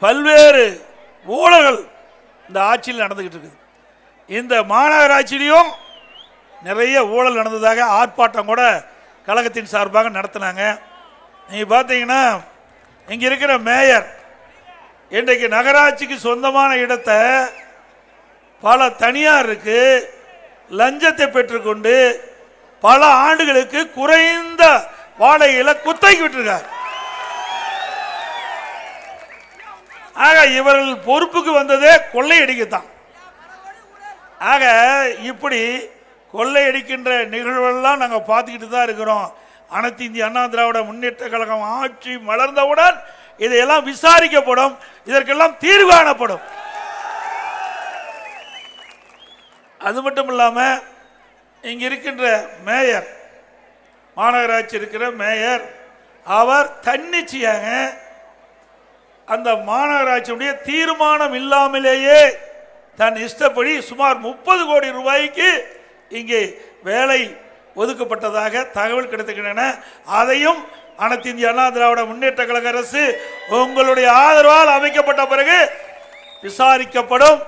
பல்வேறு ஊழல்கள் இந்த ஆட்சியில் நடந்துகிட்டு இருக்குது. இந்த மாநகராட்சியிலையும் நிறைய ஊழல் நடந்ததாக ஆர்ப்பாட்டம் கூட கழகத்தின் சார்பாக நடத்தினாங்க. நீங்கள் பார்த்தீங்கன்னா இங்கே இருக்கிற மேயர் இன்றைக்கு நகராட்சிக்கு சொந்தமான இடத்தை பல தனியாருக்கு லஞ்சத்தை பெற்றுக்கொண்டு பல ஆண்டுகளுக்கு குறைந்த வாடகையில குத்தகைக்கு விட்டுருக்கார். ஆக இவர்கள் பொறுப்புக்கு வந்ததே கொள்ளையடிக்கத்தான். ஆக இப்படி கொள்ளையடிக்கின்ற நிகழ்வுகள்லாம் நாங்கள் பார்த்துக்கிட்டு தான் இருக்கிறோம். அனைத்து இந்திய அண்ணா திராவிட முன்னேற்ற கழகம் ஆட்சி மலர்ந்தவுடன் இதையெல்லாம் விசாரிக்கப்படும், இதற்கெல்லாம் தீர்வு காணப்படும். அது மட்டும் இல்லாமல் இங்க இருக்கின்ற மேயர், மாநகராட்சி இருக்கிற மேயர், அவர் தன்னிச்சையாக அந்த மாநகராட்சியுடைய தீர்மானம் இல்லாமலேயே தன் இஷ்டப்படி சுமார் 30 கோடி ரூபாய்க்கு இங்கே வேலை ஒதுக்கப்பட்டதாக தகவல் கிடைத்துக்கின்றன. அதையும் அனைத்து இந்திய அண்ணா திராவிட முன்னேற்ற கழக அரசு உங்களுடைய ஆதரவால் அமைக்கப்பட்ட பிறகு விசாரிக்கப்படும்.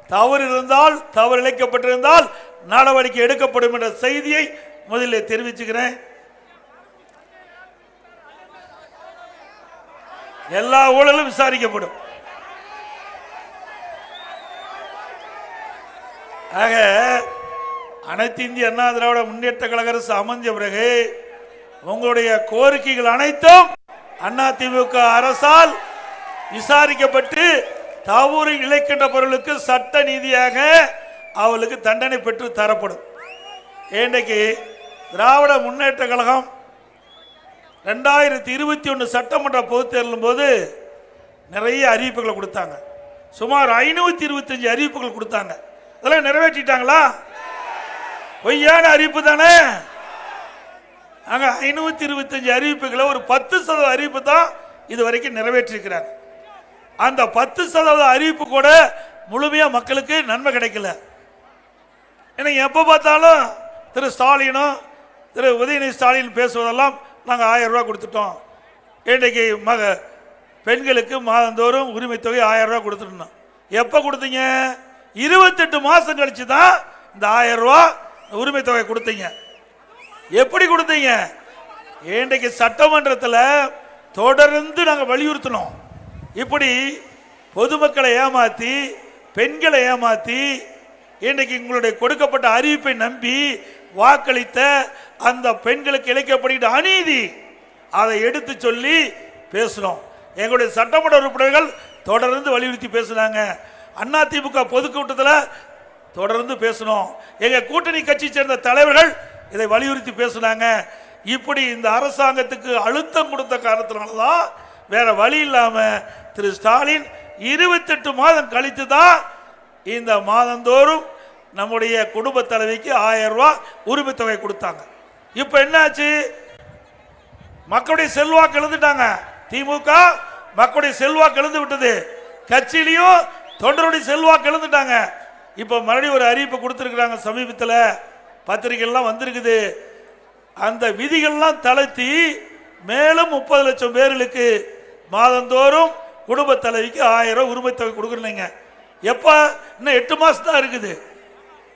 தவறு இருந்தால், தவறு இழைக்கப்பட்டிருந்தால் நடவடிக்கை எடுக்கப்படும் என்ற செய்தியை முதலில் தெரிவிச்சுக்கிறேன். எல்லா ஊழலும் விசாரிக்கப்படும். ஆக அனைத்து இந்திய அண்ணா திராவிட முன்னேற்ற கழக அரசு அமைஞ்ச பிறகு உங்களுடைய கோரிக்கைகள் அனைத்தும் அதிமுக அரசால் விசாரிக்கப்பட்டு தவறு இழைக்கின்ற பொருளுக்கு சட்ட நீதியாக அவளுக்கு தண்டனை பெற்று தரப்படும். இன்றைக்கு திராவிட முன்னேற்ற கழகம் 2021 சட்டமன்ற பொதுத் தேர்தலும் போது நிறைய அறிவிப்புகளை கொடுத்தாங்க. சுமார் 525 அறிவிப்புகள் கொடுத்தாங்க. அதெல்லாம் நிறைவேற்றிட்டாங்களா? பொய்யான அறிவிப்பு தானே. அங்க 525 அறிவிப்புகளை ஒரு 10% அறிவிப்பு தான் இது வரைக்கும் நிறைவேற்றிருக்கிறாங்க. அந்த 10% அறிவிப்பு கூட முழுமையா மக்களுக்கு நன்மை கிடைக்கல. ஏன்னா எப்ப பார்த்தாலும் திரு ஸ்டாலினும் திரு உதயநிதி ஸ்டாலின் பேசுவதெல்லாம் நாங்கள் 1000 ரூபாய் கொடுத்துட்டோம். இன்றைக்கு பெண்களுக்கு மாதந்தோறும் உரிமை தொகை 1000 ரூபாய் கொடுத்துட்டோம். எப்போ கொடுத்தீங்க? 28 மாதம் கழிச்சு தான் இந்த 1000 ரூபாய் உரிமை தொகை கொடுத்தீங்க. எப்படி கொடுத்தீங்க? இன்றைக்கு சட்டமன்றத்தில் தொடர்ந்து நாங்கள் வலியுறுத்தினோம். இப்படி பொதுமக்களை ஏமாற்றி, பெண்களை ஏமாற்றி, இன்றைக்கு உங்களுடைய கொடுக்கப்பட்ட அறிவிப்பை நம்பி வாக்களித்த அந்த பெண்களுக்கு இழைக்கப்படுகிற அநீதி, அதை எடுத்து சொல்லி பேசணும். எங்களுடைய சட்டமன்ற உறுப்பினர்கள் தொடர்ந்து வலியுறுத்தி பேசினாங்க. அதிமுக பொதுக்கூட்டத்தில் தொடர்ந்து பேசணும். எங்க கூட்டணி கட்சி சேர்ந்த தலைவர்கள் இதை வலியுறுத்தி பேசினாங்க. இப்படி இந்த அரசாங்கத்துக்கு அழுத்தம் கொடுத்த காரணத்தினால்தான் வேற வழி இல்லாம திரு ஸ்டாலின் 28 மாதம் கழித்து தான் இந்த மாதந்தோறும் நம்முடைய குடும்ப தலைவிக்கு 1000 ரூபாய் உரிமை தொகை கொடுத்தாங்க. இப்ப என்னாச்சு? மக்களுடைய செல்வாக்கு எழுந்துட்டாங்க. திமுக மக்களுடைய செல்வாக்கு எழுந்து விட்டது. கட்சியிலையும் தொண்டருடைய செல்வாக்கு எழுந்துட்டாங்க. இப்ப மறுபடியும் ஒரு அறிவிப்பு கொடுத்திருக்கிறாங்க. சமீபத்தில் பத்திரிகைலாம் வந்திருக்குது. அந்த விதிகள்லாம் தளர்த்தி மேலும் 30 லட்சம் பேர்களுக்கு மாதந்தோறும் குடும்ப தலைவிக்கு 1000 ரூபாய் உரிமை தொகை கொடுக்குறீங்க. எப்ப? இன்னும் 8 மாசம் தான் இருக்குது.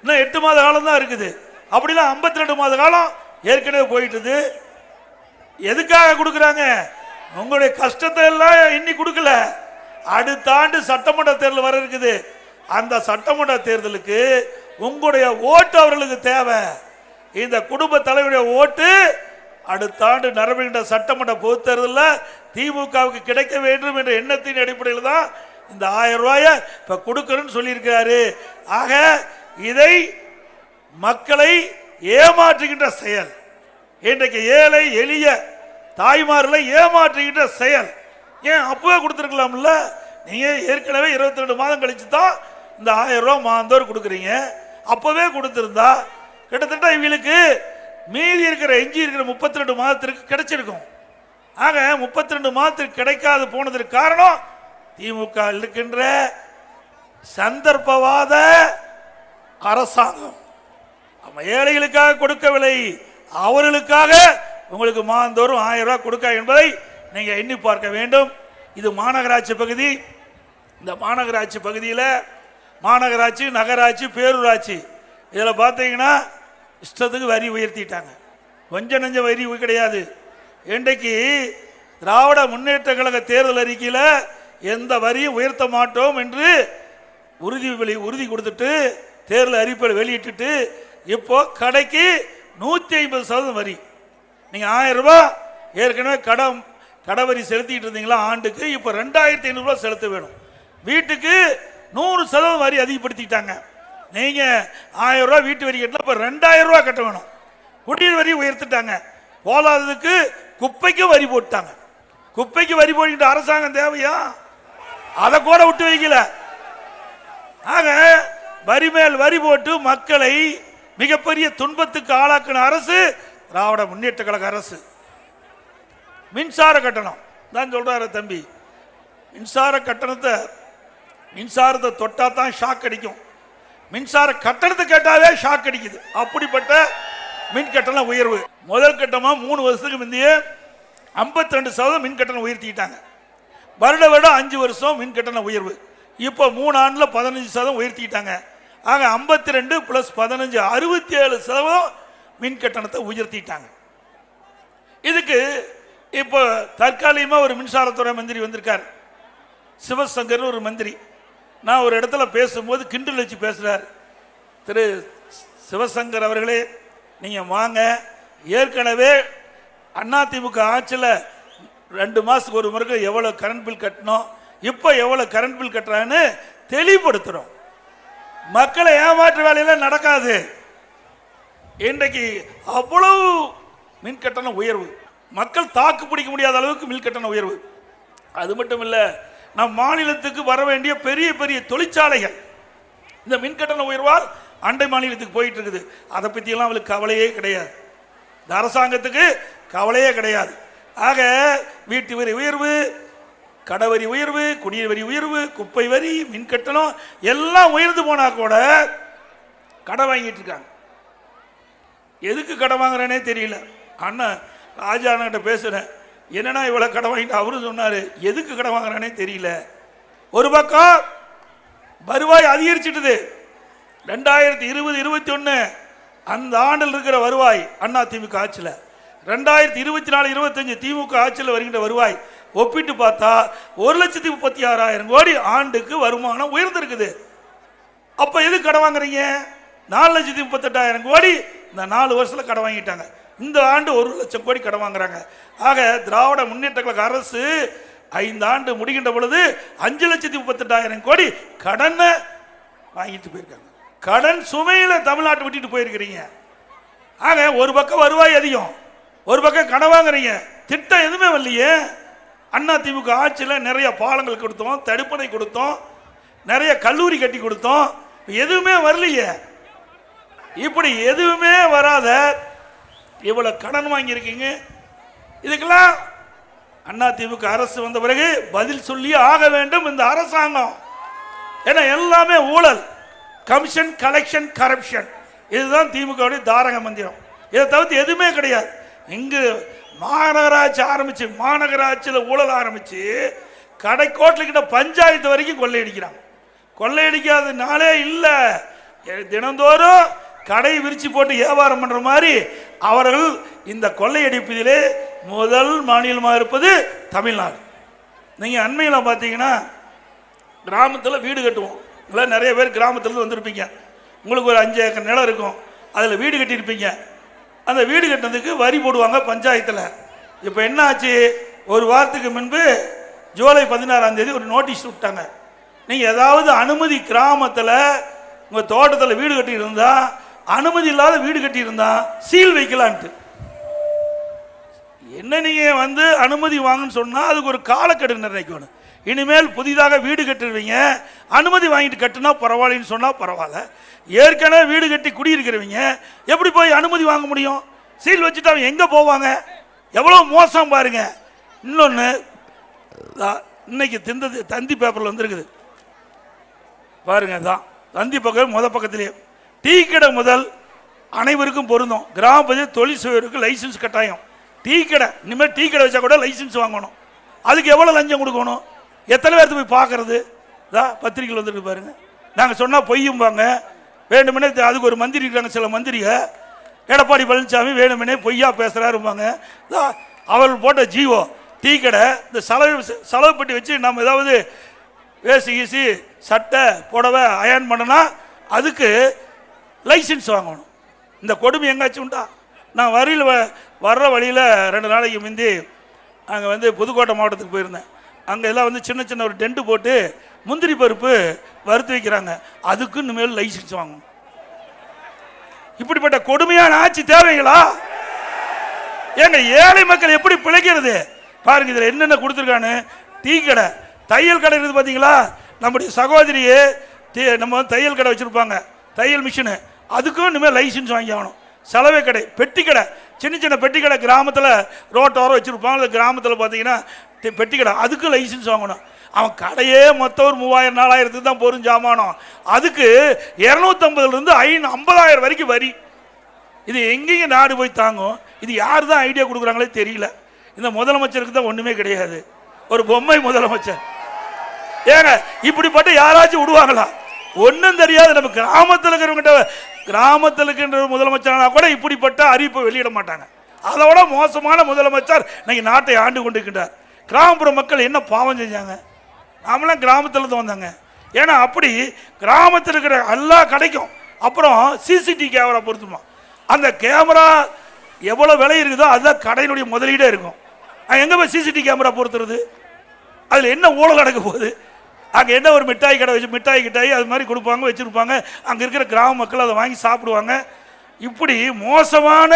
இன்னும் 8 மாத காலம் தான் இருக்குது. அப்படிலாம் 52 மாத காலம் ஏற்கனவே போயிட்டுது. எதுக்காக கொடுக்குறாங்க? உங்களுடைய கஷ்டத்தை எல்லாம் இன்னி கொடுக்கல. அடுத்த ஆண்டு சட்டமன்ற தேர்தல் வர இருக்குது. அந்த சட்டமன்ற தேர்தலுக்கு உங்களுடைய ஓட்டு அவர்களுக்கு தேவை. இந்த குடும்ப தலைவருடைய ஓட்டு அடுத்த ஆண்டு நடைபெறுகின்ற சட்டமன்ற பொதுத் தேர்தலில் திமுகவுக்கு கிடைக்க வேண்டும் என்ற எண்ணத்தின் அடிப்படையில் தான் இந்த 1000 ரூபாயை இப்ப கொடுக்கணும்னு சொல்லியிருக்கிறாரு. ஆக இதை மக்களை ஏமாற்றுகின்ற செயல், இன்றைக்கு ஏழை எளிய தாய்மார்களை ஏமாற்றுகின்ற செயல். ஏன் அப்பவே கொடுத்துருக்கலாம்ல? நீங்க ஏற்கனவே 22 மாதம் கழிச்சு தான் இந்த 1000 ரூபாய் மாதந்தோறும் கொடுக்குறீங்க. அப்பவே கொடுத்திருந்தா கிட்டத்தட்ட இவங்களுக்கு மீதி இருக்கிற எஞ்சி இருக்கிற 32 மாதத்திற்கு கிடைச்சிருக்கும். ஆக 32 மாதத்திற்கு கிடைக்காது போனதற்கு காரணம் திமுக இருக்கின்ற சந்தர்ப்பவாத அரசாங்கம். ஏழைகளுக்காக கொடுக்கவில்லை, அவர்களுக்காக உங்களுக்கு மாதந்தோறும் 1000 ரூபாய் கொடுக்க என்பதை நீங்க எண்ணி பார்க்க வேண்டும். இது மாநகராட்சி பகுதி. இந்த மாநகராட்சி பகுதியில் மாநகராட்சி, நகராட்சி, பேரூராட்சி இதில் பார்த்தீங்கன்னா இஷ்டத்துக்கு வரி உயர்த்திட்டாங்க. கொஞ்சம் நெஞ்ச வரி கிடையாது. இன்றைக்கு திராவிட முன்னேற்ற கழக தேர்தல் அறிக்கையில் எந்த வரியும் உயர்த்த மாட்டோம் என்று உறுதி கொடுத்துட்டு தேர்தல் அறிக்கையை வெளியிட்டு இப்போ கடைக்கு 150% வரி. நீங்கள் 1000 ரூபாய் ஏற்கனவே கடை வரி செலுத்திட்டு இருந்தீங்களா ஆண்டுக்கு, இப்போ 2500 ரூபாய் செலுத்த வேணும். வீட்டுக்கு 100% வரி அதிகப்படுத்திட்டாங்க. நீங்க 1000 ரூபாய் வீட்டு வரி கட்டலாம், இப்போ 2000 ரூபாய் கட்ட வேணும். குடிநீர் வரி உயர்த்திட்டாங்க. போதாததுக்கு குப்பைக்கு வரி போட்டாங்க. குப்பைக்கு வரி போட்டு அரசாங்கம் தேவையா? அதை கூட விட்டு வைக்கல. ஆக வரி மேல் வரி போட்டு மக்களை மிகப்பெரிய துன்பத்துக்கு ஆளாக்கின அரசு திராவிட முன்னேற்ற கழக அரசு. மின்சார கட்டணம் தான் சொல்றாரு தம்பி. மின்சாரத்தை தொட்டா தான் ஷாக் அடிக்கும். மின்சார கட்டணத்தை கேட்டாவே ஷாக் அடிக்குது. அப்படிப்பட்ட மின் கட்டண உயர்வு. முதல் கட்டமா 3 வருஷத்துக்கு முந்தைய 52% மின் கட்டணம் உயர்த்திட்டாங்க. வருடம் 5 வருஷம் மின் கட்டண உயர்வு. இப்போ 3 ஆண்டுல 15% உயர்த்திட்டாங்க. ஆக 52 + 15 67% மின் கட்டணத்தை உயர்த்திட்டாங்க. இதுக்கு இப்போ தற்காலிகமா ஒரு மின்சாரத்துறை மந்திரி வந்திருக்கார், சிவசங்கர் ஒரு மந்திரி. நான் ஒரு இடத்துல பேசும்போது கிண்டல் வச்சு பேசுறார். திரு சிவசங்கர் அவர்களே, நீங்க வாங்க, ஏற்கனவே அதிமுக ஆட்சியில் 2 மாசத்துக்கு ஒரு முறை எவ்வளவு கரண்ட் பில் கட்டணும், இப்போ எவ்வளவு கரண்ட் பில் கட்டுறான்னு தெளிவுபடுத்துறோம். மக்களை ஏமாற்று வேலையெல்லாம் நடக்காது. இன்றைக்கு அவ்வளவு மின் கட்டண உயர்வு, மக்கள் தாக்கு பிடிக்க முடியாத அளவுக்கு மின் கட்டண உயர்வு. அது மட்டும் இல்ல, நம் மாநிலத்துக்கு வர வேண்டிய பெரிய பெரிய தொழிற்சாலைகள் இந்த மின் கட்டண உயர்வால் அண்டை மாநிலத்துக்கு போயிட்டு இருக்குது. அதை பத்தி எல்லாம் அவளுக்கு கவலையே கிடையாது. இந்த அரசாங்கத்துக்கு கவலையே கிடையாது. ஆக வீட்டு வரி உயர்வு, கடவரி உயர்வு, குடிநீர் வரி உயர்வு, குப்பை வரி, மின் கட்டணம் எல்லாம் உயர்ந்து போனா கூட கடை வாங்கிட்டு இருக்காங்க. எதுக்கு கடை வாங்குறேனே தெரியல. அண்ணன் ராஜா கிட்ட பேசுறேன், என்னன்னா இவ்வளவு கடை வாங்கிட்டு அவரு சொன்னாரு, எதுக்கு கடை வாங்குறானே தெரியல. ஒரு பக்கம் வருவாய் அதிகரிச்சிட்டது. 2020-21 அந்த ஆண்டில் இருக்கிற வருவாய் அண்ணா திமுக ஆட்சியில், 2024-25 திமுக ஆட்சியில் வருகின்ற வருவாய் ஒப்பிட்டு பார்த்தா 1,36,000 கோடி ஆண்டுக்கு வருமானம் உயர்ந்திருக்குது. அப்ப எது கடை வாங்குறீங்க? 4,38,000 கோடி இந்த 4 வருஷத்துல கடை வாங்கிட்டாங்க. இந்த ஆண்டு 1,00,000 கோடி கடை வாங்குறாங்க. ஆக திராவிட முன்னேற்ற கழக அரசு 5 ஆண்டு முடிகின்ற பொழுது 5,38,000 கோடி கடனை வாங்கிட்டு போயிருக்காங்க. கடன் சுமையில தமிழ்நாட்டை விட்டுட்டு போயிருக்கிறீங்க. ஆக ஒரு பக்கம் வருவாய் அதிகம், ஒரு பக்கம் கடன் வாங்குறீங்க. திட்டம் எதுவுமே வரலையே. அண்ணா திமுக ஆட்சியில் நிறைய பாலங்கள் கொடுத்தோம், தடுப்பணை கொடுத்தோம், நிறைய கல்லூரி கட்டி கொடுத்தோம், எதுவுமே வரலையே. இப்படி எதுவுமே வராத இவ்வளவு கடன் வாங்கி இருக்கீங்க. இதுக்கெல்லாம் அண்ணா திமுக அரசு வந்த பிறகு பதில் சொல்லி ஆக வேண்டும் இந்த அரசாங்கம். ஏன்னா எல்லாமே ஊழல், கமிஷன், கலெக்ஷன், கரப்ஷன், இதுதான் திமுக தாரக மந்திரம். இதை தவிர்த்து எதுவுமே கிடையாது. இங்கு மாநகராட்சி ஆரம்பிச்சு, மாநகராட்சியில் ஊழல் ஆரம்பிச்சு கடைக்கோட்டில் கிட்ட பஞ்சாயத்து வரைக்கும் கொள்ளையடிக்கிறாங்க. கொள்ளையடிக்காத நாளே இல்லை. தினந்தோறும் கடை விரிச்சு போட்டு வியாபாரம் பண்ற மாதிரி அவர்கள் இந்த கொள்ளையடிப்பதிலே முதல் மாநிலமாக இருப்பது தமிழ்நாடு. நீங்க அண்மையில் பார்த்தீங்கன்னா கிராமத்தில் வீடு கட்டுவோம். நிறைய பேர் கிராமத்திலிருந்து வந்திருப்பீங்க. உங்களுக்கு ஒரு 5 ஏக்கர் நிலம் இருக்கும், அதில் வீடு கட்டியிருப்பீங்க. அந்த வீடு கட்டினதுக்கு வரி போடுவாங்க பஞ்சாயத்தில். இப்போ என்ன ஆச்சு? ஒரு வாரத்துக்கு முன்பு ஜூலை 16ஆம் தேதி ஒரு நோட்டீஸ் விட்டாங்க. நீங்கள் ஏதாவது அனுமதி கிராமத்தில் உங்கள் தோட்டத்தில் வீடு கட்டி இருந்தா, அனுமதி இல்லாத வீடு கட்டி இருந்தா சீல் வைக்கலான்ட்டு. என்ன நீங்க அனுமதி வாங்கன்னு சொன்னா அதுக்கு ஒரு காலக்கெடு நிர்ணயிக்கணும். இனிமேல் புதிதாக வீடு கட்டுருவீங்க, அனுமதி வாங்கிட்டு கட்டுனா பரவாயில்லன்னு சொன்னா பரவாயில்ல. ஏற்கனவே வீடு கட்டி குடியிருக்கிறவங்க எப்படி போய் அனுமதி வாங்க முடியும்? சீல் வச்சுட்டு அவங்க எங்க போவாங்க? எவ்வளவு மோசம் பாருங்க. இன்னொன்னு, இன்னைக்கு தந்தி பேப்பர்ல வந்திருக்குது பாருங்க. தான் தந்தி பக்கம் பக்கத்திலேயே டீ கடை முதல் அனைவருக்கும் பொருந்தும். கிராம பகுதியில் தொழில் செய்வதற்கு லைசன்ஸ் கட்டாயம். டீ கடை இனிமேல் டீ கடை வச்சா கூட லைசன்ஸ் வாங்கணும். அதுக்கு எவ்வளவு லஞ்சம் கொடுக்கணும்? எத்தனை பேருக்கு போய் பார்க்கறது? பத்திரிகையில் வந்துருக்கு பாருங்க. நாங்கள் சொன்னால் பொய்யும்பாங்க, வேணுமெனே அதுக்கு ஒரு மந்திரி இருக்காங்க, சில மந்திரிக எடப்பாடி பழனிசாமி வேணுமெனே பொய்யா பேசுகிறாருப்பாங்க. அவர் போட்ட ஜீவோ டீ கடை இந்த செலவு பெட்டி வச்சு நம்ம ஏதாவது வேசி கீசி சட்டை புடவை அயன் பண்ணனா அதுக்கு லைசன்ஸ் வாங்கணும். இந்த கொடுமை எங்காச்சும் உண்டா? நான் வர்ற வழியில் 2 நாளைக்கு முந்தி அங்கே புதுக்கோட்டை மாவட்டத்துக்கு போயிருந்தேன். அங்கே எல்லாம் சின்ன சின்ன ஒரு டென்ட் போட்டு முந்திரி பருப்பு வறுத்து வைக்கிறாங்க. அதுக்கு இனிமேல் லைசன்ஸ் வாங்கணும். இப்படிப்பட்ட கொடுமையான ஆட்சி தேவைங்களா? ஏங்க ஏழை மக்கள் எப்படி பிழைக்கிறது பாருங்க. இதில் என்னென்ன கொடுத்துருக்கான்னு, டீ கடை, தையல் கடை இருக்குது பார்த்தீங்களா? நம்முடைய சகோதரியே நம்ம தையல் கடை வச்சுருப்பாங்க, தையல் மிஷினு, அதுக்கும் இனிமேல் லைசன்ஸ் வாங்கி ஆகணும். சலவை கடை, பெட்டி கடை, சின்ன சின்ன பெட்டி கடை கிராமத்தில் ரோட்டோரம் வச்சுருப்பாங்க. அந்த கிராமத்தில் பார்த்தீங்கன்னா பெட்டி கடை, அதுக்கு லைசன்ஸ் வாங்கணும். அவன் கடையே மொத்தம் ஒரு 3000-4000 தான் போரும் ஜாமானம். அதுக்கு 250லேருந்து 50,000 வரைக்கும் வரி. இது எங்கேயும் நாடு போய் தாங்கும்? இது யார் தான் ஐடியா கொடுக்குறாங்களே தெரியல. இந்த முதலமைச்சருக்கு தான் ஒன்றுமே கிடையாது, ஒரு பொம்மை முதலமைச்சர். ஏங்க இப்படிப்பட்ட யாராச்சும் விடுவாங்களா? ஒன்றும் தெரியாது. நம்ம கிராமத்தில் இருக்கிறவங்கிட்ட, கிராமத்தில் இருக்கின்ற முதலமைச்சரானா கூட இப்படிப்பட்ட அறிவிப்பை வெளியிட மாட்டாங்க. அதோட மோசமான முதலமைச்சர் இன்னைக்கு நாட்டை ஆண்டு கொண்டிருக்கின்றார். கிராமப்புற மக்கள் என்ன பாவம் செஞ்சாங்க? நாமெல்லாம் கிராமத்தில் தான் வந்தாங்க. ஏன்னா அப்படி கிராமத்தில் இருக்கிற எல்லா கடைக்கும் அப்புறம் சிசிடிவி கேமரா பொருத்துமா. அந்த கேமரா எவ்வளோ விலை இருக்குதோ அதுதான் கடையினுடைய முதலீடே இருக்கும். எங்கே போய் சிசிடிவி கேமரா பொறுத்துறது? அதில் என்ன ஊழல் நடக்க போகுது? அங்கே என்ன ஒரு மிட்டாய் கடை வச்சு மிட்டாய் அது மாதிரி கொடுப்பாங்க, வச்சுருப்பாங்க. அங்கே இருக்கிற கிராம மக்கள் அதை வாங்கி சாப்பிடுவாங்க. இப்படி மோசமான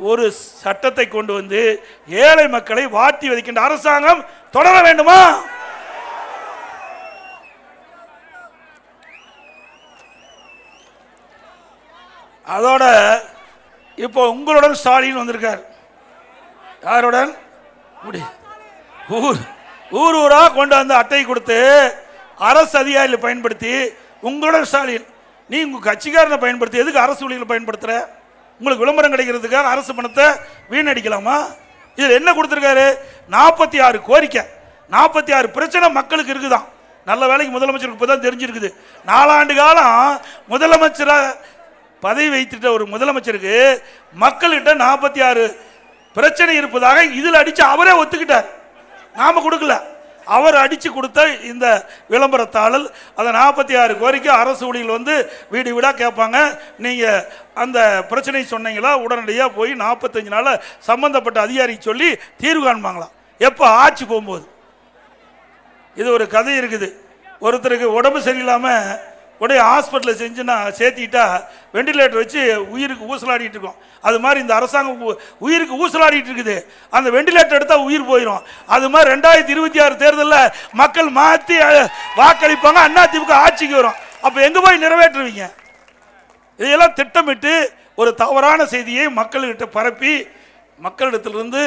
ஒரு சட்டத்தை கொண்டு வந்து ஏழை மக்களை வாட்டி வதைக்கின்ற அரசாங்கம் தொடர வேண்டுமா? அதோட இப்போ உங்களுடன் ஸ்டாலின் வந்திருக்கார். யாருடன்? ஊர் ஊராக கொண்டு வந்து அட்டை கொடுத்து அரசு அதிகாரிகளை பயன்படுத்தி, உங்களுடன் ஸ்டாலின் நீ உங்கள் கட்சிக்காரனை பயன்படுத்தி எதுக்கு அரசு ஊழியர்களை பயன்படுத்துகிற? உங்களுக்கு விளம்பரம் கிடைக்கிறதுக்காக அரசு பணத்தை வீணடிக்கலாமா? இதில் என்ன கொடுத்துருக்காரு? 46 கோரிக்கை, 46 பிரச்சனை மக்களுக்கு இருக்குதான். நல்ல வேலைக்கு முதலமைச்சருக்கு இப்போ தான் தெரிஞ்சிருக்குது. 4 ஆண்டு காலம் முதலமைச்சராக பதவி வைத்துட்ட ஒரு முதலமைச்சருக்கு மக்கள்கிட்ட 46 பிரச்சனை இருப்பதாக இதில் அடித்து அவரே ஒத்துக்கிட்டார். நாம கொடுக்கல, அவர் அடித்து கொடுத்த இந்த விளம்பரத்தாளல். அந்த 46 கோரிக்கை அரசு ஊழியர்கள் வந்து வீடு வீடாக கேட்பாங்க. நீங்கள் அந்த பிரச்சனை சொன்னீங்களா, உடனடியாக போய் 45 நாளில் சம்பந்தப்பட்ட அதிகாரி சொல்லி தீர்வு காண்பாங்களாம். எப்போ? ஆட்சி போகும்போது. இது ஒரு கதை இருக்குது. ஒருத்தருக்கு உடம்பு சரியில்லாமல் உடைய ஹாஸ்பிட்டலில் செஞ்சுன்னா சேர்த்திட்டா வெண்டிலேட்டர் வச்சு உயிருக்கு ஊசலாடிட்டு இருக்கோம். அது மாதிரி இந்த அரசாங்கம் உயிருக்கு ஊசலாடிட்டு இருக்குது. அந்த வெண்டிலேட்டர் எடுத்தால் உயிர் போயிடும். அது மாதிரி 2026 தேர்தலில் மக்கள் மாற்றி வாக்களிப்பாங்க, அதிமுக ஆட்சிக்கு வரும். அப்போ எங்கே போய் நிறைவேற்றுவீங்க? இதையெல்லாம் திட்டமிட்டு ஒரு தவறான செய்தியை மக்கள்கிட்ட பரப்பி மக்களிடத்திலிருந்து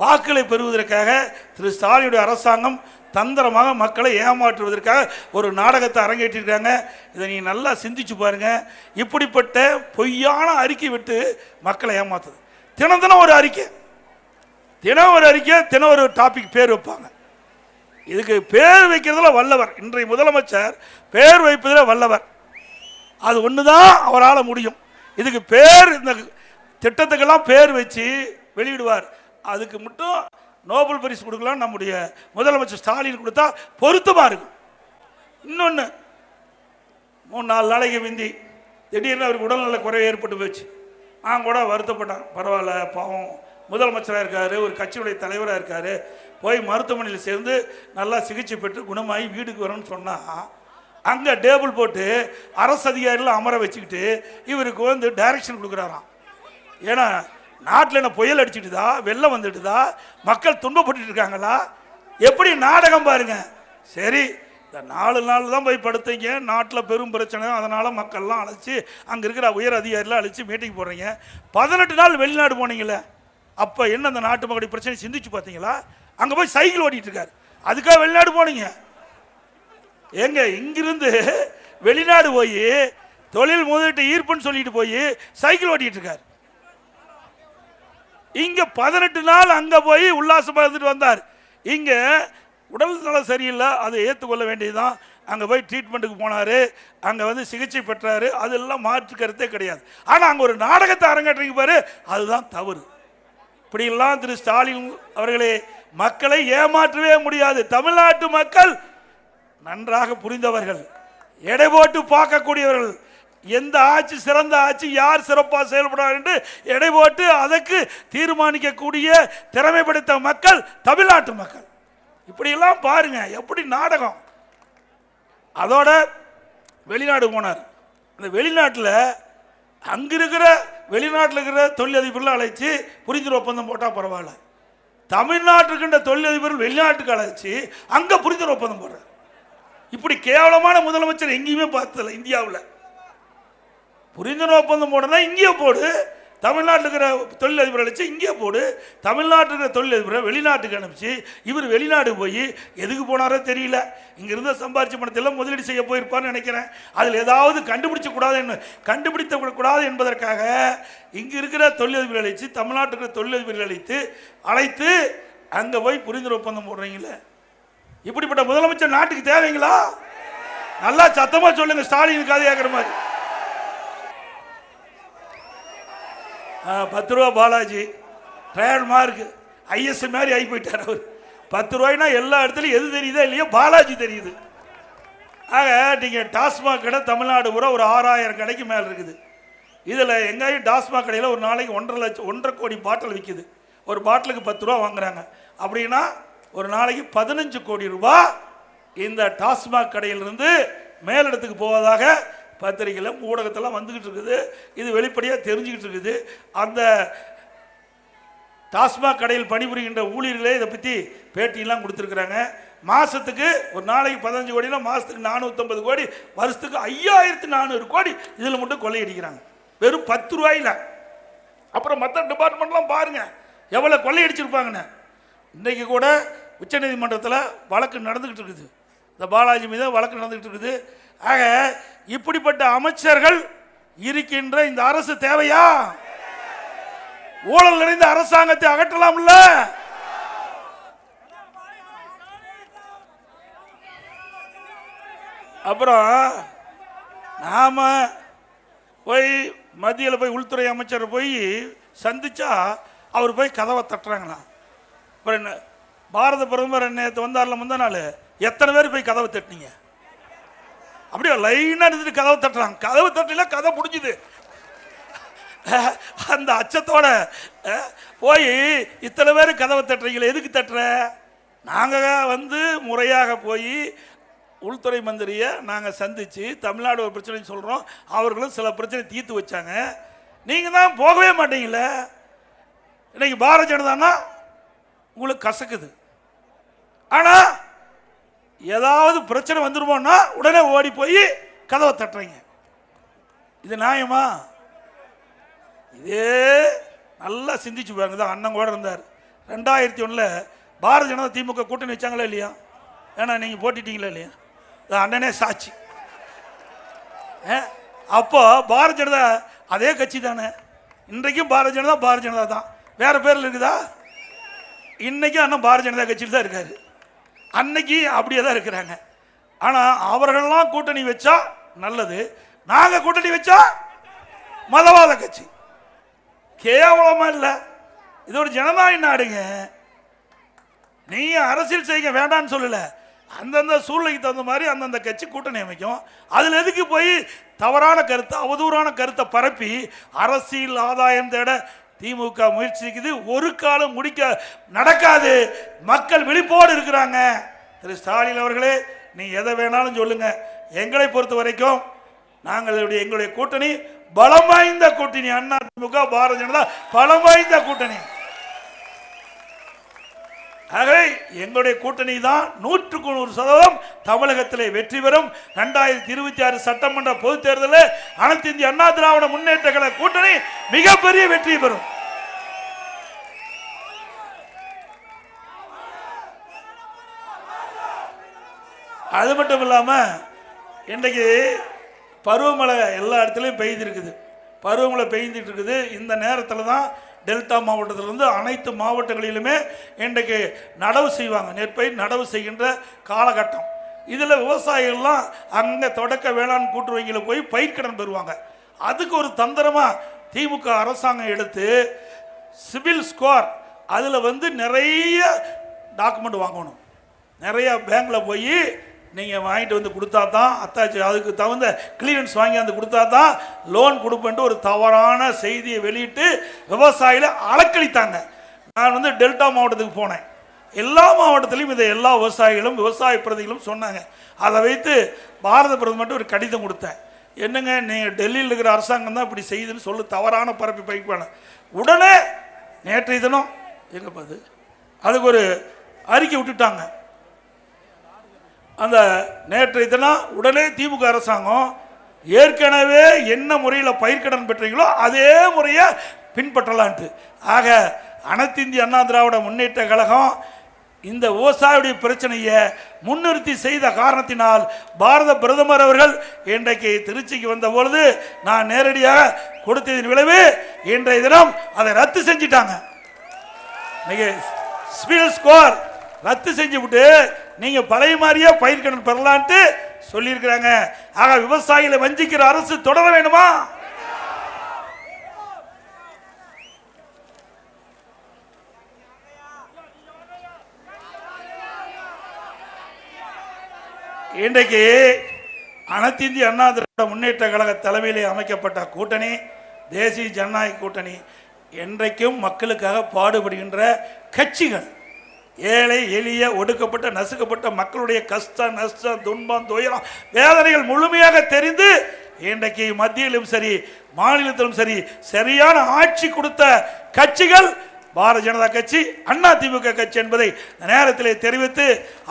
வாக்களை பெறுவதற்காக திரு ஸ்டாலினுடைய அரசாங்கம் தந்திரமாக மக்களை ஏமாற்றுவதற்காக ஒரு நாடகத்தை அரங்கேற்றிருக்காங்க. இதை நீ நல்லா சிந்திச்சு பாருங்க. இப்படிப்பட்ட பொய்யான அறிக்கை விட்டு மக்களை ஏமாத்துது. தினம் தினம் ஒரு அறிக்கை, தினம் ஒரு டாபிக் பேர் வைப்பாங்க. இதுக்கு பேர் வைக்கிறதுல வல்லவர் இன்றைய முதலமைச்சர், பேர் வைப்பதில் வல்லவர். அது ஒன்று தான் அவரால் முடியும். இதுக்கு பேர், இந்த திட்டத்துக்கெல்லாம் பேர் வச்சு வெளியிடுவார். அதுக்கு மட்டும் நோபல் பரிசு கொடுக்கலாம் நம்முடைய முதலமைச்சர் ஸ்டாலின் கொடுத்தா பொருத்தமாக இருக்கும். இன்னொன்று, 3-4 நாளைக்கு முந்தி திடீர்னு அவருக்கு உடல்நல குறைவு ஏற்பட்டு போச்சு. நான் கூட வருத்தப்பட்டேன். பரவாயில்ல, பாவம் முதலமைச்சராக இருக்கார், ஒரு கட்சியுடைய தலைவராக இருக்கார், போய் மருத்துவமனையில் சேர்ந்து நல்லா சிகிச்சை பெற்று குணமாகி வீட்டுக்கு வரணும்னு சொன்னால் அங்கே டேபிள் போட்டு அரசு அதிகாரிகள் அமர வச்சுக்கிட்டு இவருக்கு வந்து டைரக்ஷன் கொடுக்குறாராம். ஏன்னா நாட்டில் என்ன புயல் அடிச்சுட்டுதா, வெள்ளம் வந்துட்டுதா, மக்கள் துன்பப்பட்டு இருக்காங்களா? எப்படி நாடகம் பாருங்க. சரி, இந்த 4 நாள் தான் போய் படுத்தீங்க, நாட்டில் பெரும் பிரச்சனை, அதனால் மக்கள்லாம் அழைச்சி அங்கே இருக்கிற உயர் அதிகாரிலாம் அழைச்சி மீட்டிங் போடுறீங்க. 18 நாள் வெளிநாடு போனீங்களே, அப்போ என்ன அந்த நாட்டு மக்களுடைய பிரச்சனை சிந்திச்சு பார்த்தீங்களா? அங்கே போய் சைக்கிள் ஓட்டிகிட்டு இருக்காரு, அதுக்காக வெளிநாடு போனீங்க. எங்க இங்கிருந்து வெளிநாடு போய் தொழில் முதலீட்டு ஈர்ப்புன்னு சொல்லிட்டு போய் சைக்கிள் ஓட்டிகிட்டு இருக்காரு. இங்க 18 நாள் அங்க போய் உல்லாசமா இருந்துட்டு வந்தார். இங்க உடல் நலம் சரியில்லை, அதை ஏற்றுக்கொள்ள வேண்டியதுதான். அங்கே போய் ட்ரீட்மெண்ட்டுக்கு போனார், அங்கே வந்து சிகிச்சை பெற்றார், அதெல்லாம் மாற்று கருத்தே கிடையாது. ஆனால் அங்கே ஒரு நாடகத்தை அரங்கேற்றிங்க பாரு, அதுதான் தவறு. இப்படியெல்லாம் திரு ஸ்டாலின் அவர்களே மக்களை ஏமாற்றவே முடியாது. தமிழ்நாட்டு மக்கள் நன்றாக புரிந்தவர்கள், எடை போட்டு பார்க்கக்கூடியவர்கள். எந்த ஆட்சி சிறந்த ஆட்சி, யார் சிறப்பாக செயல்படுவார் என்று எடை போட்டு அதற்கு தீர்மானிக்கக்கூடிய திறமை படைத்த மக்கள் தமிழ்நாட்டு மக்கள். இப்படியெல்லாம் பாருங்க எப்படி நாடகம். அதோட வெளிநாடு போனார். அந்த வெளிநாட்டில் அங்கே இருக்கிற வெளிநாட்டில் இருக்கிற தொழிலதிபர்கள் அழைச்சி புரிந்துணர்வு ஒப்பந்தம் போட்டால் பரவாயில்ல. தமிழ்நாட்டுக்கு தொழிலதிபர்கள் வெளிநாட்டுக்கு அழைச்சி அங்கே புரிந்துணர்வு ஒப்பந்தம் போடுறார். இப்படி கேவலமான முதலமைச்சர் எங்கேயுமே பார்த்ததில்லை இந்தியாவில். புரிந்துணர்வு ஒப்பந்தம் போடுறதா இங்கேயே போடு, தமிழ்நாட்டில் இருக்கிற தொழிலதிபர் அழைச்சி இங்கே போடு, தமிழ்நாட்டில் இருக்கிற தொழிலதிபரை வெளிநாட்டுக்கு அனுப்பிச்சு இவர் வெளிநாடு போய் எதுக்கு போனாரோ தெரியல. இங்கிருந்த சம்பாரிச்ச பணத்தெல்லாம் முதலீடு செய்ய போயிருப்பார்னு நினைக்கிறேன். அதில் ஏதாவது கண்டுபிடிக்க கூடாது என்பதற்காக இங்கே இருக்கிற தொழிலதிபர் அழைச்சி தமிழ்நாட்டுக்கு இருக்கிற தொழிலதிபர்கள் அழைத்து அங்கே போய் புரிந்துணர்வு ஒப்பந்தம் போடுறீங்களே. இப்படிப்பட்ட முதலமைச்சர் நாட்டுக்கு தேவைங்களா? நல்லா சத்தமாக சொல்லுங்க. ஸ்டாலினுக்கு கதை கேட்குற மாதிரி 10 ரூபா பாலாஜி ட்ரையல் மார்க் ஐஎஸ் மாதிரி ஆகி போயிட்டார் அவர். 10 ரூபாய்னா எல்லா இடத்துலையும் எது தெரியுதோ இல்லையோ பாலாஜி தெரியுது. ஆக நீங்கள் டாஸ்மாக் கடை தமிழ்நாடு பூரா ஒரு 6000 கடைக்கு மேலே இருக்குது. இதில் எங்கேயும் டாஸ்மாக் கடையில் ஒரு நாளைக்கு 1.5 கோடி பாட்டில் விற்கிது. ஒரு பாட்டிலுக்கு 10 ரூபா வாங்குறாங்க. அப்படின்னா ஒரு நாளைக்கு 15 கோடி ரூபாய் இந்த டாஸ்மாக் கடையிலிருந்து மேலிடத்துக்கு போவதாக பத்திரிகையில் ஊடகத்தெல்லாம் வந்துக்கிட்டு இருக்குது. இது வெளிப்படையாக தெரிஞ்சுக்கிட்டு இருக்குது. அந்த டாஸ்மாக் கடையில் பணிபுரிகின்ற ஊழியர்களே இதை பற்றி பேட்டியெல்லாம் கொடுத்துருக்குறாங்க. மாதத்துக்கு ஒரு நாளைக்கு 15 கோடினா மாதத்துக்கு 450 கோடி, வருஷத்துக்கு 5400 கோடி இதில் மட்டும் கொள்ளையடிக்கிறாங்க வெறும் 10 ரூபாயில். அப்புறம் மற்ற டிபார்ட்மெண்ட்லாம் பாருங்கள் எவ்வளோ கொள்ளையடிச்சிருப்பாங்கன்னு. இன்றைக்கு கூட உச்சநீதிமன்றத்தில் வழக்கு நடந்துக்கிட்டு இருக்குது. இந்த பாலாஜி மீது வழக்கு நடந்துக்கிட்டு இருக்குது. ஆக இப்படிப்பட்ட அமைச்சர்கள் இருக்கின்ற இந்த அரசு தேவையா? ஊழல் நிறைந்த அரசாங்கத்தை அகற்றலாம்ல? அப்புறம் நாம போய் மத்தியில் போய் உள்துறை அமைச்சர் போய் சந்திச்சா அவர் போய் கதவை தட்டுறாங்களாம். அப்புறம் என்ன பாரத பிரதமர் நேற்று வந்தார்ல முந்தா நாள், எத்தனை பேர் போய் கதவை தட்டினீங்க? அப்படியே லைனாக இருந்துட்டு கதவை தட்டுறாங்க. கதவு தட்டல கதை முடிஞ்சுது. அந்த அச்சத்தோட போய் இத்தனை பேர் கதவை தட்டுறீங்களே, எதுக்கு தட்டுற? நாங்கள் வந்து முறையாக போய் உள்துறை மந்திரியை நாங்கள் சந்தித்து தமிழ்நாடு ஒரு பிரச்சனை சொல்கிறோம், அவர்களும் சில பிரச்சனை தீர்த்து வச்சாங்க. நீங்கள் தான் போகவே மாட்டீங்களே. இன்னைக்கு பாரதிய ஜனதானா உங்களுக்கு கசக்குது. ஆனால் ஏதாவது பிரச்சனை வந்துருமோன்னா உடனே ஓடி போய் கதவை தட்டுறீங்க. இது நியாயமா? இதே நல்லா சிந்திச்சு பாருங்க. தான் அண்ணன் கூட இருந்தார் 2001 பாரதிய ஜனதா திமுக கூட்டணி வச்சாங்களா இல்லையா? ஏன்னா நீங்கள் போட்டிட்டீங்களா இல்லையா? அண்ணனே சாட்சி. அப்போ பாரதிய ஜனதா அதே கட்சி தானே. இன்றைக்கும் பாரதிய ஜனதா தான், வேற பேரில் இருக்குதா? இன்னைக்கும் அண்ணன் பாரதிய ஜனதா கட்சியில் தான் இருக்காரு. அன்னைக்கு அப்படியே தான் இருக்கிறாங்க. ஆனால் அவர்கள்லாம் கூட்டணி வச்சா நல்லது, நாங்கள் கூட்டணி வச்சா மதவாத கட்சி. கேவலமா இல்லை? இது ஒரு ஜனநாயக நாடுங்க. நீ அரசியல் செய்ய வேண்டான்னு சொல்லல, அந்தந்த சூழ்நிலைக்கு தகுந்த மாதிரி அந்தந்த கட்சி கூட்டணி அமைக்கும். அதில் எதுக்கு போய் தவறான கருத்தை அவதூறான கருத்தை பரப்பி அரசியல் ஆதாயம் தேட திமுக முயற்சிக்குது. ஒரு காலம் முடிக்க நடக்காது. மக்கள் விழிப்போடு இருக்கிறாங்க. திரு ஸ்டாலின் அவர்களே, நீ எதை வேணாலும் சொல்லுங்க. எங்களை பொறுத்த வரைக்கும் எங்களுடைய கூட்டணி பலம் வாய்ந்த கூட்டணி. அண்ணா திமுக பாரதிய ஜனதா பலம் வாய்ந்த கூட்டணி. ஆகவே எங்களுடைய கூட்டணி தான் 100% தமிழகத்திலே வெற்றி பெறும். 2026 சட்டமன்ற பொதுத் தேர்தலில் அனைத்து இந்திய அண்ணா திராவிட முன்னேற்ற கழக கூட்டணி மிகப்பெரிய வெற்றி பெறும். அது மட்டும் இல்லாமல் இன்றைக்கு பருவமழை எல்லா இடத்துலையும் பெய்திருக்குது. பருவமழை பெய்துட்டு இருக்குது. இந்த நேரத்தில் தான் டெல்டா மாவட்டத்திலிருந்து அனைத்து மாவட்டங்களிலுமே இன்றைக்கு நடவு செய்வாங்க. நெற்பயிர் நடவு செய்கின்ற காலகட்டம். இதில் விவசாயிகள்லாம் அங்கே தொடக்க வேளாண் கூட்டு வங்கியில் போய் பயிர்க்கடன் பெறுவாங்க. அதுக்கு ஒரு தந்திரமாக திமுக அரசாங்கம் எடுத்து சிபில் ஸ்கோர் அதில் நிறைய டாக்குமெண்ட் வாங்கணும். நிறைய பேங்க்கில் போய் நீங்கள் வாங்கிட்டு வந்து கொடுத்தா தான் அத்தாச்சி அதுக்கு தகுந்த கிளியரன்ஸ் வாங்கி வந்து கொடுத்தா தான் லோன் கொடுப்பேன்ட்டு ஒரு தவறான செய்தியை வெளியிட்டு விவசாயிகளை அலக்களித்தாங்க. நான் டெல்டா மாவட்டத்துக்கு போனேன். எல்லா மாவட்டத்திலையும் இதை எல்லா விவசாயிகளும் விவசாய பிரதிகளும் சொன்னாங்க. அதை வைத்து பாரத பிரதமர்கிட்ட ஒரு கடிதம் கொடுத்தேன். என்னங்க நீங்கள் டெல்லியில் இருக்கிற அரசாங்கம் தான் இப்படி செய்யுதுன்னு சொல்லி தவறான பரப்பி பயிப்பான உடனே நேற்றைய தினம் எங்கே பார்த்து அதுக்கு ஒரு அறிக்கை விட்டுட்டாங்க. அந்த நேற்றைய தினம் உடனே திமுக அரசாங்கம் ஏற்கனவே என்ன முறையில் பயிர்க்கடன் பெற்றீங்களோ அதே முறையை பின்பற்றலான்ட்டு. ஆக அனைத்து இந்திய அண்ணா திராவிட முன்னேற்ற கழகம் இந்த விவசாயியுடைய பிரச்சனையை முன்னிறுத்தி செய்த காரணத்தினால் பாரத பிரதமர் அவர்கள் இன்றைக்கு திருச்சிக்கு வந்த பொழுது நான் நேரடியாக கொடுத்ததின் விளைவு இன்றைய தினம் அதை ரத்து செஞ்சிட்டாங்க. சிபில் ஸ்கோர் ரத்து செஞ்சு விட்டு நீங்க பழைய மாதிரியே பயிர்க்கடன் பெறலான்ட்டு சொல்லியிருக்கிறாங்க. ஆக விவசாயிகளை வஞ்சிக்கிற அரசு தொடர வேண்டுமா? இன்றைக்கு அனைத்து இந்திய அண்ணா திராவிட முன்னேற்ற கழக தலைமையிலே அமைக்கப்பட்ட கூட்டணி தேசிய ஜனநாயக கூட்டணி என்றைக்கும் மக்களுக்காக பாடுபடுகின்ற கட்சிகள். ஏழை எளிய ஒடுக்கப்பட்ட நசுக்கப்பட்ட மக்களுடைய கஷ்டம் நஷ்டம் துன்பம் துயரம் வேதனைகள் முழுமையாக தெரிந்து இன்றைக்கு மத்தியிலும் சரி மாநிலத்திலும் சரி சரியான ஆட்சி கொடுத்த கட்சிகள் பாரதிய ஜனதா கட்சி, அண்ணா திமுக கட்சி என்பதை நேரத்திலே தெரிவித்து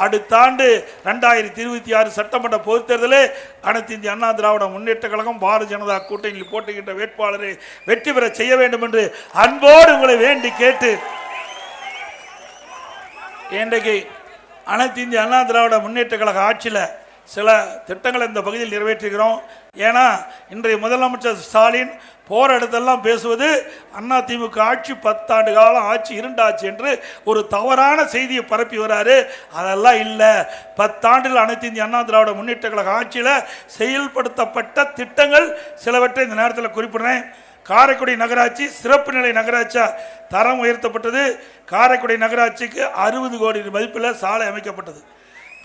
அடுத்த ஆண்டு 2026 சட்டமன்ற பொதுத் தேர்தலில் அனைத்து இந்திய அண்ணா திராவிட முன்னேற்ற கழகம் பாரதிய ஜனதா கூட்டணியில் போட்டுகின்ற வேட்பாளரை வெற்றி பெற செய்ய வேண்டும் என்று அன்போடு உங்களை வேண்டி கேட்டு இன்றைக்கு அனைத்து இந்திய அண்ணா திராவிட முன்னேற்ற கழக ஆட்சியில் சில திட்டங்களை இந்த பகுதியில் நிறைவேற்றுகிறோம். ஏன்னா இன்றைய முதலமைச்சர் ஸ்டாலின் போற இடத்தெல்லாம் பேசுவது அண்ணா திமுக ஆட்சி 10 ஆண்டு காலம் ஆட்சி இருண்டாச்சு என்று ஒரு தவறான செய்தியை பரப்பி வராரு. அதெல்லாம் இல்லை. 10 ஆண்டுகள் அனைத்து இந்திய அண்ணா திராவிட முன்னேற்ற கழக ஆட்சியில் செயல்படுத்தப்பட்ட திட்டங்கள் சிலவற்றை இந்த நேரத்தில் குறிப்பிடுறேன். காரைக்குடி நகராட்சி சிறப்பு நிலை நகராட்சியா தரம் உயர்த்தப்பட்டது. காரைக்குடி நகராட்சிக்கு 60 கோடி மதிப்பில் சாலை அமைக்கப்பட்டது.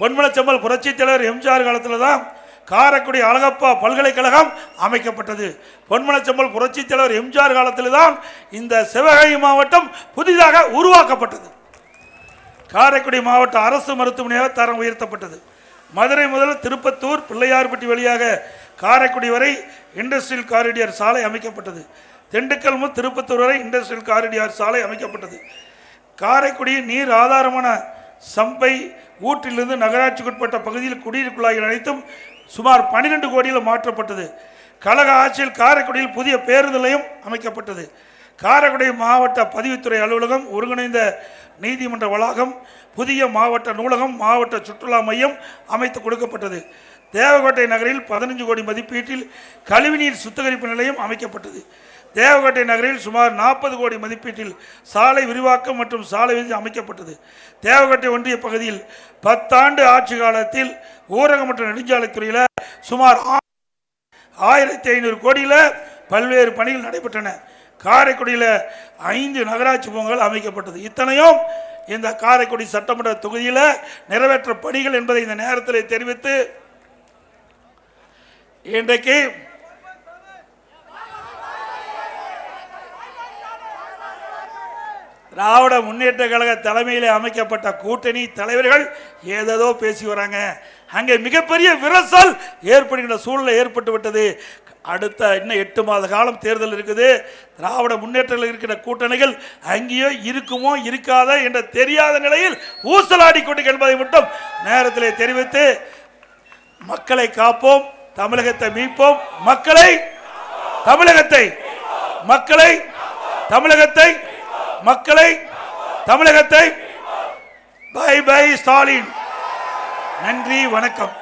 பொன்மனச்செம்மல் புரட்சித் தலைவர் எம்ஜிஆர் காலத்தில் தான் காரைக்குடி அழகப்பா பல்கலைக்கழகம் அமைக்கப்பட்டது. பொன்மனச்செம்மல் புரட்சித் தலைவர் எம்ஜிஆர் காலத்தில் தான் இந்த சிவகங்கை மாவட்டம் புதிதாக உருவாக்கப்பட்டது. காரைக்குடி மாவட்ட அரசு மருத்துவமனையாக தரம் உயர்த்தப்பட்டது. மதுரை முதல் திருப்பத்தூர் பிள்ளையார்பட்டி வழியாக காரைக்குடி வரை இண்டஸ்ட்ரியல் காரிடார் சாலை அமைக்கப்பட்டது. திண்டுக்கல் முதல் திருப்பத்தூர் வரை இண்டஸ்ட்ரியல் காரிடார் சாலை அமைக்கப்பட்டது. காரைக்குடியின் நீர் ஆதாரமான சம்பை ஊற்றிலிருந்து நகராட்சிக்குட்பட்ட பகுதியில் குடிநீர் குழாய்கள் அனைத்தும் சுமார் 12 கோடியில் மாற்றப்பட்டது. கழக ஆட்சியில் காரைக்குடியில் புதிய பேருந்து நிலையம் அமைக்கப்பட்டது. காரைக்குடி மாவட்ட பதிவுத்துறை அலுவலகம், ஒருங்கிணைந்த நீதிமன்ற வளாகம், புதிய மாவட்ட நூலகம், மாவட்ட சுற்றுலா மையம் அமைத்து கொடுக்கப்பட்டது. தேவகோட்டை நகரில் 15 கோடி மதிப்பீட்டில் கழிவுநீர் சுத்திகரிப்பு நிலையம் அமைக்கப்பட்டது. தேவகோட்டை நகரில் சுமார் 40 கோடி மதிப்பீட்டில் சாலை விரிவாக்கம் மற்றும் சாலை விதி அமைக்கப்பட்டது. தேவகோட்டை ஒன்றிய பகுதியில் 10 ஆண்டு ஆட்சி காலத்தில் ஊரக மற்றும் நெடுஞ்சாலைத்துறையில் சுமார் 1500 கோடியில் பல்வேறு பணிகள் நடைபெற்றன. காரைக்குடியில் 5 நகராட்சி பூங்கால் அமைக்கப்பட்டது. இத்தனையும் இந்த காரைக்குடி சட்டமன்ற தொகுதியில் நிறைவேற்ற பணிகள் என்பதை இந்த நேரத்தில் தெரிவித்து இன்றைக்கு திராவிட முன்னேற்ற கழக தலைமையில் அமைக்கப்பட்ட கூட்டணி தலைவர்கள் ஏதோ பேசி வராங்க. அங்கே மிகப்பெரிய விரசல் ஏற்படுகின்ற சூழ்நிலை ஏற்பட்டு விட்டது. அடுத்த இன்னும் 8 மாத காலம் தேர்தல் இருக்குது. திராவிட முன்னேற்றத்தில் இருக்கிற கூட்டணிகள் அங்கேயோ இருக்குமோ இருக்காத என்ற தெரியாத நிலையில் ஊசலாடி கொண்டு என்பதை மட்டும் நேரத்தில் தெரிவித்து மக்களை காப்போம், தமிழகத்தை மீட்போம், மக்களை தமிழகத்தை மக்களை தமிழகத்தை மக்களை தமிழகத்தை பை பை ஸ்டாலின். நன்றி, வணக்கம்.